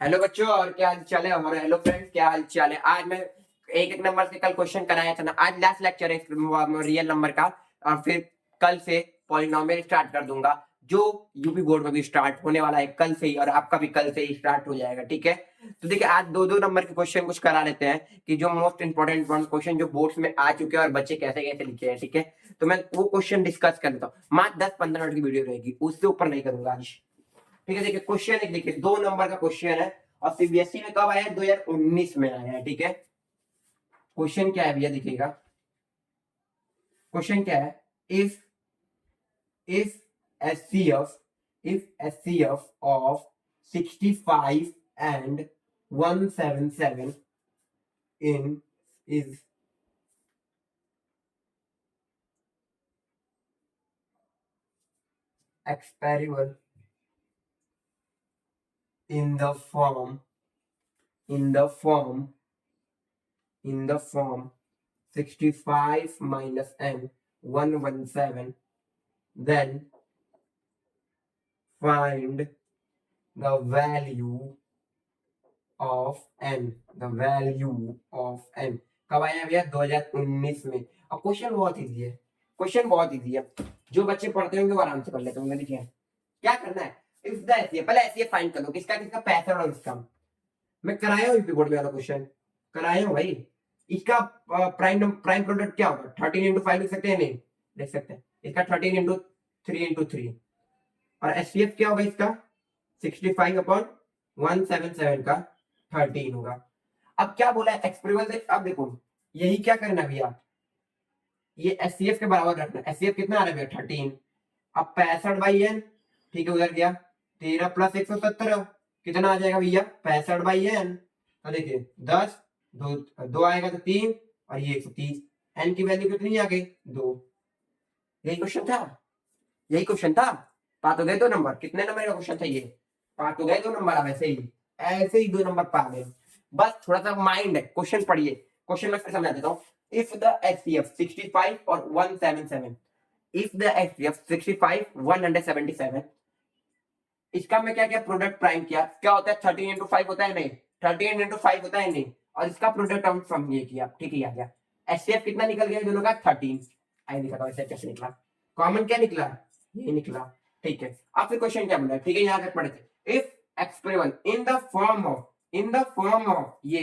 Hello बच्चों, और क्या हाल चाल है। और हेलो फ्रेंड्स, क्या हाल चाल है। आज मैं एक एक नंबर से कल क्वेश्चन कराया था ना, आज लास्ट लेक्चर है रियल नंबर का। और फिर कल से पॉलिनोमियल स्टार्ट कर दूंगा, जो यूपी बोर्ड में भी स्टार्ट होने वाला है कल से ही, और आपका भी कल से ही स्टार्ट हो जाएगा। ठीक है, तो देखिए आज दो दो नंबर के क्वेश्चन कुछ करा लेते हैं कि जो मोस्ट इंपॉर्टेंट क्वेश्चन जो बोर्ड्स में आ चुके हैं और बच्चे कैसे कैसे लिखे हैं। ठीक है, तो मैं वो क्वेश्चन डिस्कस कर लेता हूँ। मात्र 10-15 मिनट की वीडियो रहेगी, उससे ऊपर नहीं करूंगा आज। ठीक है, देखिए क्वेश्चन एक, देखिए 2 नंबर का क्वेश्चन है और सीबीएसई में कब आया है? 2019 में आया है। ठीक है, क्वेश्चन क्या है भैया, देखिएगा क्वेश्चन क्या है। If if HCF if HCF of 65 and 177 in is exparable in the form in the form in the form 65 minus n 117, then find the value of n, the value of n। कब आया भैया? 2019 में। अब question बहुत easy है, question बहुत easy है, जो बच्चे पढ़ते होंगे वो आराम से कर लेते होंगे। देखिए क्या करना है, इफ द एचसीएफ, पहले एचसीएफ फाइंड कर लो, किसका किसका 65 और इसका। मैं कराया हूँ यूपी बोर्ड में वाला क्वेश्चन, कराया हूँ भाई। इसका प्राइम प्रोडक्ट क्या होगा? 13 × 5 लिख सकते हैं? नहीं लिख सकते हैं। इसका 13 × 3 × 3, और एचसीएफ क्या होगा इसका? 65/177 का 13 होगा। अब क्या बोला है एक्सपेरिमेंट से, अब देखो यही क्या करना है भैया, ये एचसीएफ के बराबर रखना। एचसीएफ कितना आ रहा है भैया? 13। अब 65/n, ठीक है, उधर गया 13 + 117, कितना आ जाएगा भैया? 65/n। तो देखिए 10, दो आएगा तो 3, और ये 130। n की वैल्यू कितनी आ गई? 2। यही क्वेश्चन था, यही क्वेश्चन था। पा तो गए 2 नंबर। कितने नंबर का क्वेश्चन था ये? पा तो गए 2 नंबर। अब ऐसे ही 2 नंबर पा गए। बस थोड़ा सा माइंड है, क्वेश्चन पढ़िए। क्वेश्चन में फिर समझा देता हूँ। इफ द एचसीएफ 65 और 177, इफ द एचसीएफ 65 177, इसका मैं क्या किया? प्रोडक्ट प्राइम किया। क्या होता है? 13 × 5 होता है? नहीं। 13 × 5 होता है? नहीं। और इसका प्रोडक्ट हम फ्रॉम ये किया। ठीक है, आ गया एचसीएफ कितना निकल गया दोनों का? 13। आई दिखा था वैसे कैसे निकला, कॉमन क्या निकला? ये निकला। ठीक है, अब फिर क्वेश्चन क्या बोला? ठीक है, यहाँ तक पढ़े थे। If experiment in the form of ये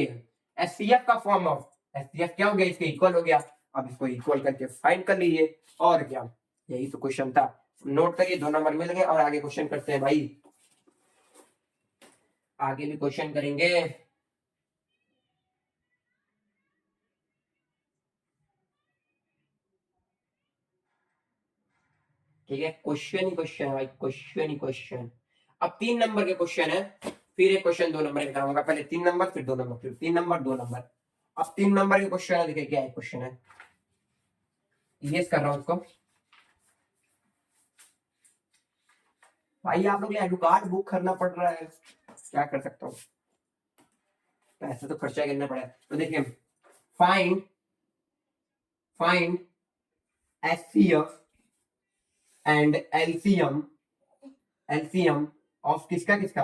एचसीएफ का फॉर्म ऑफ, एचसीएफ क्या हो गया? इसके इक्वल हो गया। अब इसको इक्वल करके फाइंड कर लीजिए, और क्या, यही तो क्वेश्चन था। नोट करिए, 2 नंबर मिल गए। और आगे क्वेश्चन करते हैं भाई, आगे भी क्वेश्चन करेंगे। ठीक है, क्वेश्चन ही क्वेश्चन है भाई, क्वेश्चन ही क्वेश्चन। अब 3 नंबर के क्वेश्चन है, फिर एक क्वेश्चन 2 नंबर का होगा। पहले 3 नंबर, फिर 2 नंबर, फिर 3 नंबर 2 नंबर। अब 3 नंबर के क्वेश्चन है, देखिए क्या है क्वेश्चन है। यस कर रहा हूँ उसको। भाई आप लोग एडु कार्ड बुक करना पड़ रहा है, क्या कर सकता हूँ, पैसे तो खर्चा करना पड़ा है। तो देखिए find find HCF and LCM of किसका किसका?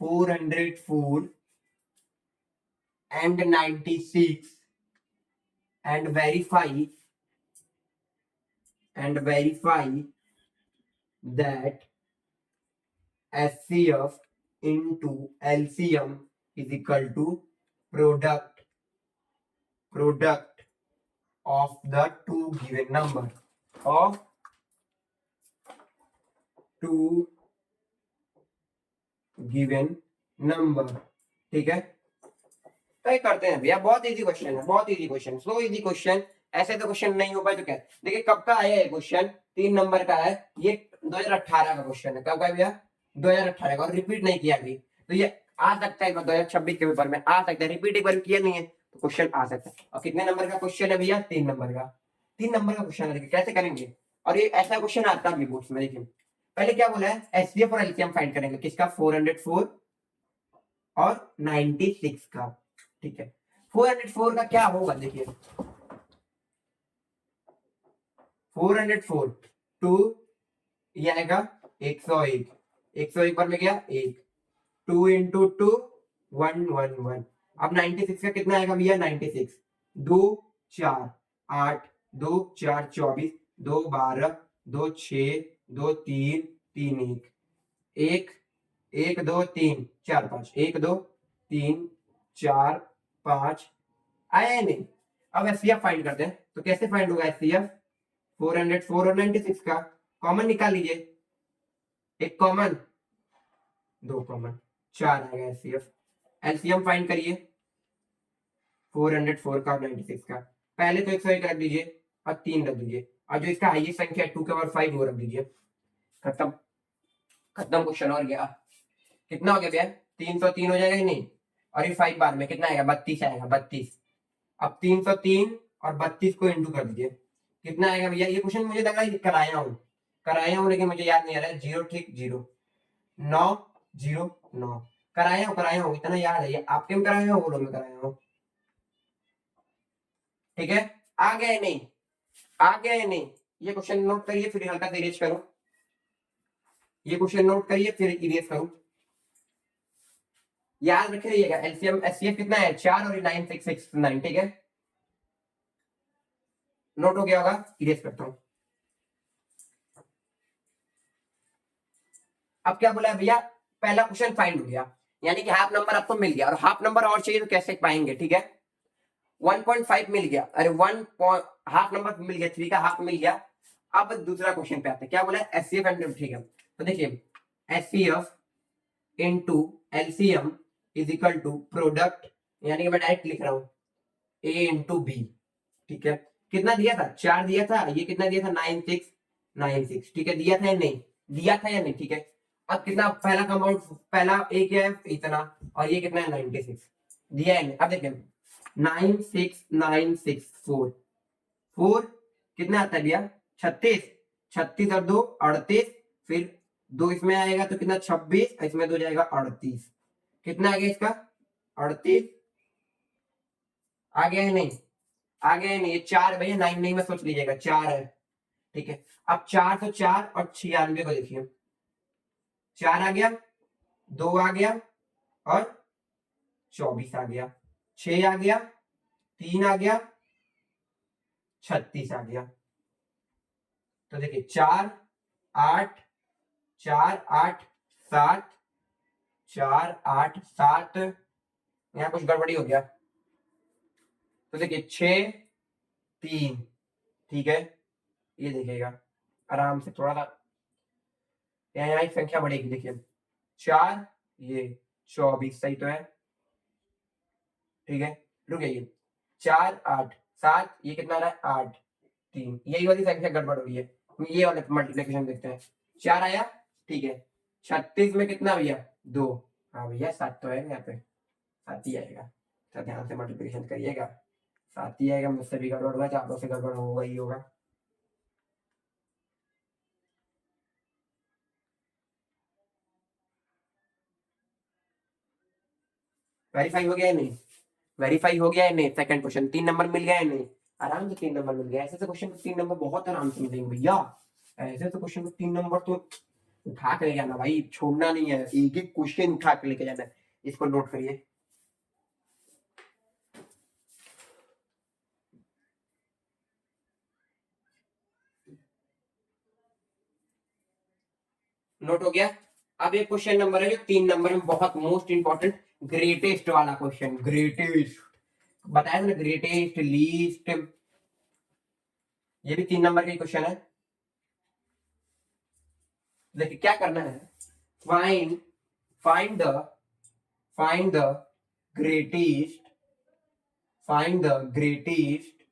404 and 96, and verify that HCF into LCM is equal to product of the two given number, of two given number। ठीक है, तो ये करते हैं भैया। बहुत इजी क्वेश्चन है, बहुत easy question, so easy question. ऐसे तो क्वेश्चन नहीं हो पाए तो क्या। देखिए कब का आया है क्वेश्चन? 3 नंबर का है ये, 2018 का क्वेश्चन है। कब का भैया? 2018 का, और रिपीट नहीं किया अभी। तो ये आ सकता है 2026 के पेपर में आ सकता है। रिपीट एक बार किया नहीं है तो क्वेश्चन आ सकता है। और कितने नंबर का क्वेश्चन है भैया? 3 नंबर का। 3 नंबर का क्वेश्चन है, देखिए कैसे करेंगे। और ये ऐसा क्वेश्चन आता है बोर्ड्स में। देखिए पहले क्या बोला है, एचसीएफ और एलसीएम फाइंड करेंगे। किसका? 404 और 96 का। ठीक है, 404 का क्या होगा? देखिए 404 टू, ये आएगा 101। 101 पर में गया 1, 2 × 2 111। अब 96 का कितना आएगा भैया? 96 2 4 8 2 4 24 2 12 2 6 2 3 3 1 1 2 3 4 5 1 2 3 4 5 आया ही नहीं। अब एचसीएफ फाइंड करते हैं, तो कैसे फाइंड होगा एचसीएफ? 404 और 96 का कॉमन निकाल लीजिए, एक कॉमन दो कॉमन 4 आएगा एचसीएफ। एलसीएम फाइंड करिए 404 का और 96 का। पहले तो 101 रख दीजिए और 3 रख दीजिए, और जो इसका हाईएस्ट संख्या है 2 के पावर 5 वो रख दीजिए। खत्म, खत्म क्वेश्चन। और गया कितना हो गया भैया? 303 हो जाएगा ही नहीं, और ये 5 बार में कितना आएगा? 32 आएगा, 32। अब 303 और 32 को इंटू कर दीजिए, कितना आएगा भैया? ये क्वेश्चन मुझे लग रहा है कराया हूँ लेकिन मुझे याद नहीं आ रहा है। 0 ठीक 0 9 0 9 कराया हूँ इतना याद है। ये आपके में कराया हूँ, वो लोग में कराया हूँ। ठीक है, आ गया या नहीं? आ गया या नहीं? ये क्वेश्चन नोट करिए, फिर हल्का से इरेज करो। ये क्वेश्चन नोट करिए, फिर इरेज करो। याद रखे रहिएगा, एलसीएम एचसीएफ कितना है? 4 और 9669। ठीक है, नोट हो गया होगा, इरेज करता हूं। अब क्या बोला है भैया? पहला क्वेश्चन फाइंड हो गया, यानी कि हाफ नंबर आपको मिल गया, और हाफ नंबर और चाहिए तो कैसे पाएंगे? ठीक है, 1.5 मिल गया, अरे 1 हाफ नंबर मिल गया, 3 का हाफ मिल गया। अब दूसरा क्वेश्चन पे आते हैं, क्या बोला है? एचसीएफ एंड, ठीक है, तो देखिए HCF into LCM is equal to product, यानी कि मैं डायरेक्ट लिख रहा हूं ए इंटू बी। ठीक है, कितना दिया था? 4 दिया था, ये कितना दिया था? 9696। ठीक है, दिया था या नहीं? दिया था या नहीं? ठीक है, अब कितना पहला कंपाउंड, पहला ए क्या है? इतना, और ये कितना है? 96 दिया है नहीं? अब देखिए 96964 4 कितना आता है भैया? 36, 36 और 2 38, फिर 2 इसमें आएगा तो कितना? 26, इसमें 2 जाएगा 38। कितना आ गया इसका? 38 आ गया है नहीं? आ गया है नहीं? ये 4 भैया, 9 नहीं में सोच लीजिएगा, 4 है। ठीक है, अब 4 तो 4 और 96 को देखिए, 4 आ गया, 2 आ गया और 24 आ गया, 6 आ गया, 3 आ गया, 36 आ गया। तो देखिए 4 8 4 8 7 4 8 7, यहाँ कुछ गड़बड़ी हो गया, तो देखिए 6 3। ठीक है, ये देखिएगा आराम से, थोड़ा सा यहाँ एक संख्या बढ़ेगी। देखिए 4 ये 24 सही तो है। ठीक है, रुकिए, ये 4 8 7, ये कितना आ रहा है? 8 3, यही वाली संख्या गड़बड़ हो रही है। ये वाले मल्टीप्लिकेशन देखते हैं, 4 आया, ठीक है, 36 में कितना भैया? 2। हाँ भैया 7 तो है यहाँ पे, 7 ही आएगा, तो ध्यान से मल्टीप्लिकेशन करिएगा, 7 ही आएगा। मुझसे भी गड़बड़ हुआ, चारों से गड़बड़ होगा ही होगा। वेरीफाई हो गया या नहीं? वेरीफाई हो गया या नहीं? सेकंड क्वेश्चन 3 नंबर मिल गया या नहीं? आराम से 3 नंबर मिल गया। ऐसे क्वेश्चन को 3 नंबर बहुत आराम से मिलेंगे भैया, ऐसे तो क्वेश्चन को 3 नंबर तो उठा के ले जाना भाई, छोड़ना नहीं है, एक एक क्वेश्चन उठा के लेके जाना है। इसको नोट करिए, नोट हो गया। अब एक क्वेश्चन नंबर है जो 3 नंबर में बहुत मोस्ट इंपॉर्टेंट, ग्रेटेस्ट वाला क्वेश्चन। ग्रेटेस्ट बताया था ना, ग्रेटेस्ट लीस्ट, ये भी 3 नंबर का क्वेश्चन है। देखिए क्या करना है, find find the find the greatest find the greatest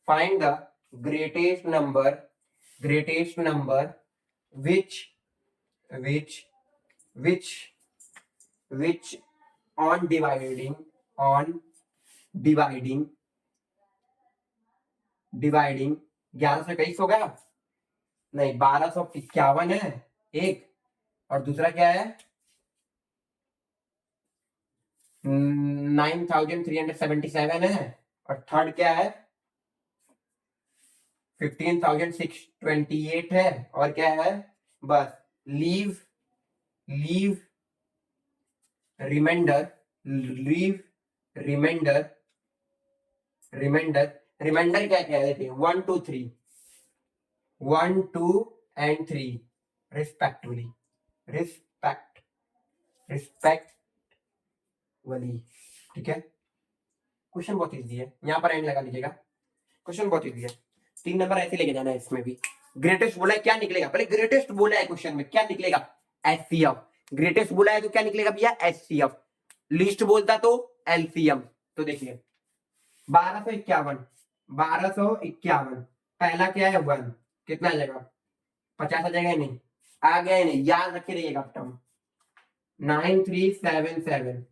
find the greatest number which which which which on dividing dividing 1121 होगा, नहीं 1251 है एक, और दूसरा क्या है? 9377 है, और थर्ड क्या है? 15628 है, और क्या है? बस leave leave reminder leave reminder, reminder reminder क्या कह रहे थे, 1 2 3, 1 2 एंड 3 रिस्पेक्टिवली, रिस्पेक्ट रिस्पेक्ट वाली, ठीक है। क्वेश्चन बहुत इजी है, यहाँ पर एंड लगा लीजिएगा, क्वेश्चन बहुत इजी है। 3 नंबर ऐसे लेके जाना है इसमें भी। ग्रेटेस्ट बोला है, क्या निकलेगा, पहले ग्रेटेस्ट बोला है क्वेश्चन में, क्या निकलेगा, एचसीएफ। ग्रेटेस्ट बोला है तो क्या निकलेगा भैया, एचसीएफ। लिस्ट बोलता तो एलसीएम। तो देखिए 1251, 1251 पहला क्या है 1, कितना आ जाएगा 50 आ जाएगा, नहीं आ गया ही नहीं, याद रखे रहिएगा टर्म। 9377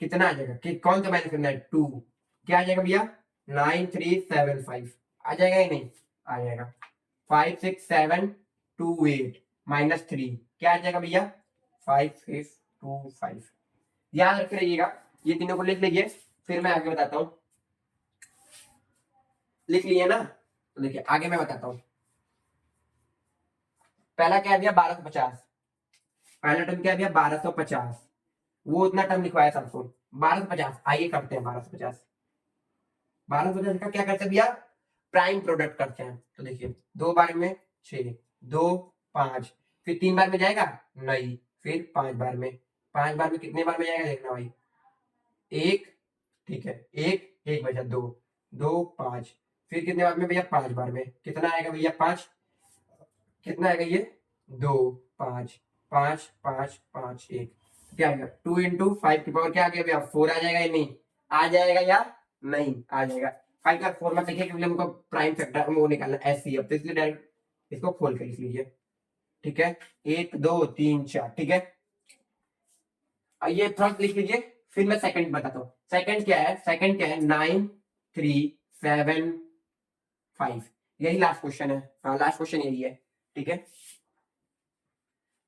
कितना आ जाएगा, कि कौन सा माइनस करना है 2, क्या आ जाएगा भैया 9375 आ जाएगा ही नहीं, आ जाएगा। 56728 -3 क्या आ जाएगा भैया 5625। याद रखे रहिएगा, ये तीनों को लिख लीजिए, फिर मैं आगे बताता हूं। लिख लिए ना, तो देखिए आगे मैं बताता हूं। पहला क्या है भैया 1250, पहला टर्म क्या है भैया 1250, वो उतना टर्म लिखवाया सबको 1250। आइए करते हैं 1250, 1250 का क्या करते हैं भैया, प्राइम प्रोडक्ट करते हैं। तो देखिए 2 बार में 6, 2 5, फिर 3 बार में जाएगा नहीं, फिर 5 बार में, 5 बार में कितने बार में जाएगा देखना भाई, 1, ठीक है 1 1 बचा 2, 2 5, फिर कितने बार में भैया 5 बार में, कितना आएगा भैया 5, कितना आएगा ये 2 5 5 5 5 1, क्या आएगा 2 इंटू 5 की पावर क्या आ गया भैया 4 आ जाएगा या नहीं, आ जाएगा या नहीं, आ जाएगा। 5 का फॉर्मूला देखिए, क्योंकि हमको प्राइम फैक्टर वो निकालना एचसीएफ, तो इसलिए डायरेक्ट इसको खोल कर लिख लीजिए, ठीक है 1 2 3 4, ठीक है। ये फर्स्ट लिख लीजिए, फिर मैं सेकंड बताता हूँ। सेकंड क्या है, सेकंड क्या है 9375, यही लास्ट क्वेश्चन है, हाँ लास्ट क्वेश्चन यही है, ठीक है।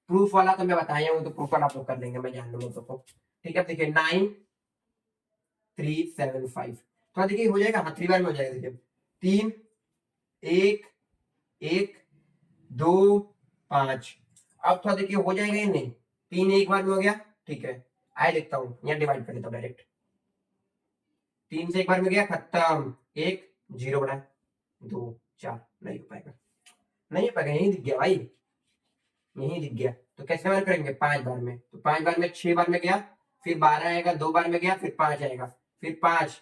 प्रूफ वाला तो मैं बताया हूँ, तो प्रूफ वाला आप लोग कर लेंगे, मैं जान लूंगा तो, ठीक है। देखिए 9375 तो देखिए हो जाएगा, हाँ 3 बार में हो जाएगा, देखिए 3 1 1 2 5, अब थोड़ा देखिए हो जाएगा या नहीं, 3 एक बार में हो गया, ठीक है। आए लिखता हूँ, यहाँ डिवाइड कर देता हूँ डायरेक्ट, 3 से एक बार में गया खत्म, 1 0 बना 2 4, नहीं हो पाएगा, नहीं हो पाएगा, यही दिख गया भाई, यही दिख गया। तो कैसे बार करेंगे 5 बार में, तो 5 बार में 6 बार में गया, फिर 12 आएगा, 2 बार में गया, फिर 5 आएगा, फिर 5,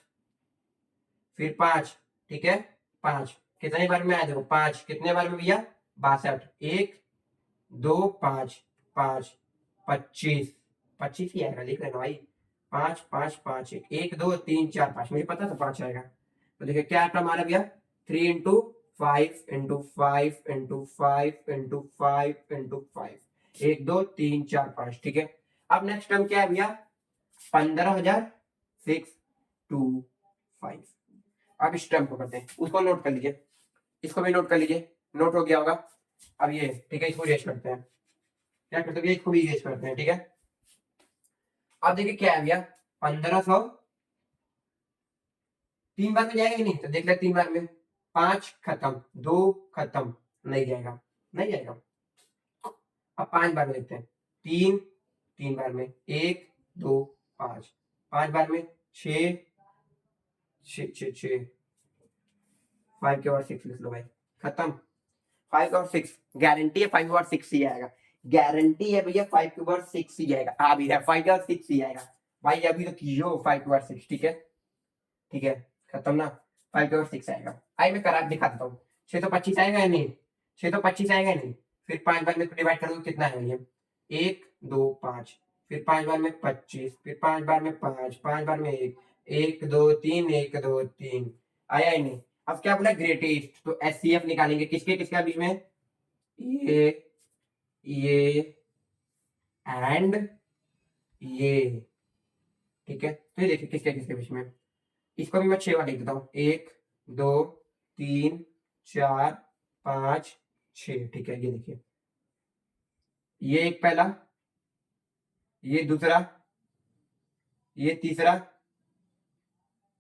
फिर 5, ठीक है 5 कितने बार में आया देखो, 5 कितने बार में भैया 62, 1 2 5 5 25, 25 ही आएगा, लिख लेना भाई 5 5 5 1 1 2 3 4 5, मुझे पता था 5 आएगा। तो देखिए क्या हमारा भैया 3 into 5 into 5 into 5 into 5 into 5, 1 2 3 4 5, ठीक है। अब नेक्स्ट टर्म क्या है भैया 15,625। अब इस टर्म को करते हैं, उसको नोट कर लीजिए, इसको भी नोट कर लीजिए, नोट हो गया होगा। अब ये ठीक है, इसको रेस करते हैं, क्या करते हैं इसको भी रेस करते हैं, ठीक है। अब देखिए क्या है भैया 1500, 3 बार में जाएगा कि नहीं, तो देख ले 3 बार में 5 खत्म, 2 खत्म, नहीं जाएगा, नहीं जाएगा। अब 5 बार में देखते हैं, 3 3 बार में 1 2 5, 5 बार में 6 6 6 6, 5 के बाद 6 लिख लो भाई, खत्म। 5 और 6 गारंटी है, 5 और 6 ही आएगा, गारंटी है भैया 5 के बाद 6 ही आएगा, आ भी रहा है 5 और 6 ही आएगा भाई, अभी तो कीजिए 5 के बाद 6, ठीक है, ठीक है खत्म ना, 5 के बाद 6 आएगा। आई मैं करा दिखा देता हूँ, 6 तो 25 आएगा या नहीं, 6 तो 25 आएगा या नहीं, फिर 5 बार में डिवाइड करोगे कितना है ये 1 2 5, फिर 5 बार में 25, फिर 5 बार में 5, 5 बार में 1 1 2 3 1 2 3, आया ही नहीं। अब क्या बोला ग्रेटेस्ट, तो एचसीएफ निकालेंगे किसके किसके बीच में, ये एंड ये, ठीक है। तो ये देखिए किसके किसके बीच में, इसको भी मैं 6 बार लिख देता हूँ, 1 2 3 4 5 6, ठीक है। ये देखिए ये एक पहला, ये दूसरा, ये तीसरा,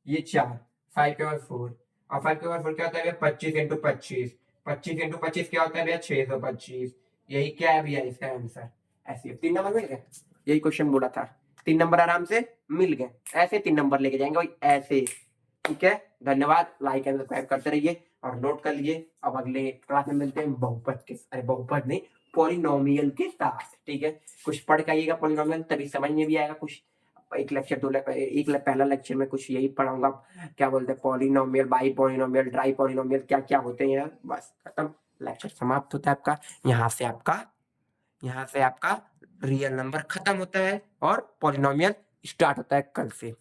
ये 4, 5 के बाद 4, और 5 के बाद 4 क्या होता है 25 इंटू 25, 25 इंटू 25 क्या होता है भैया 625, यही क्या है भैया इसका आंसर। ऐसे 3 नंबर मिल गया, यही क्वेश्चन बोला था, 3 नंबर आराम से मिल गए। ऐसे 3 नंबर लेके जाएंगे भाई, ऐसे। ठीक है, धन्यवाद, लाइक एंड सब्सक्राइब करते रहिए और नोट कर लीजिए। अब अगले क्लास में मिलते हैं बहुपद के, अरे बहुपद नहीं, पॉलिनोमियल के साथ। ठीक है, कुछ पढ़ के आइएगा पॉलिनोमियल, तभी समझ में भी आएगा कुछ। एक लेक्चर पहला लेक्चर में कुछ यही पढ़ाऊंगा, क्या बोलते हैं polynomial, by polynomial, try polynomial, क्या क्या होते हैं। बस खत्म, लेक्चर समाप्त होता है आपका। यहाँ से आपका रियल नंबर खत्म होता है और पॉलिनोमियल स्टार्ट होता है कल से।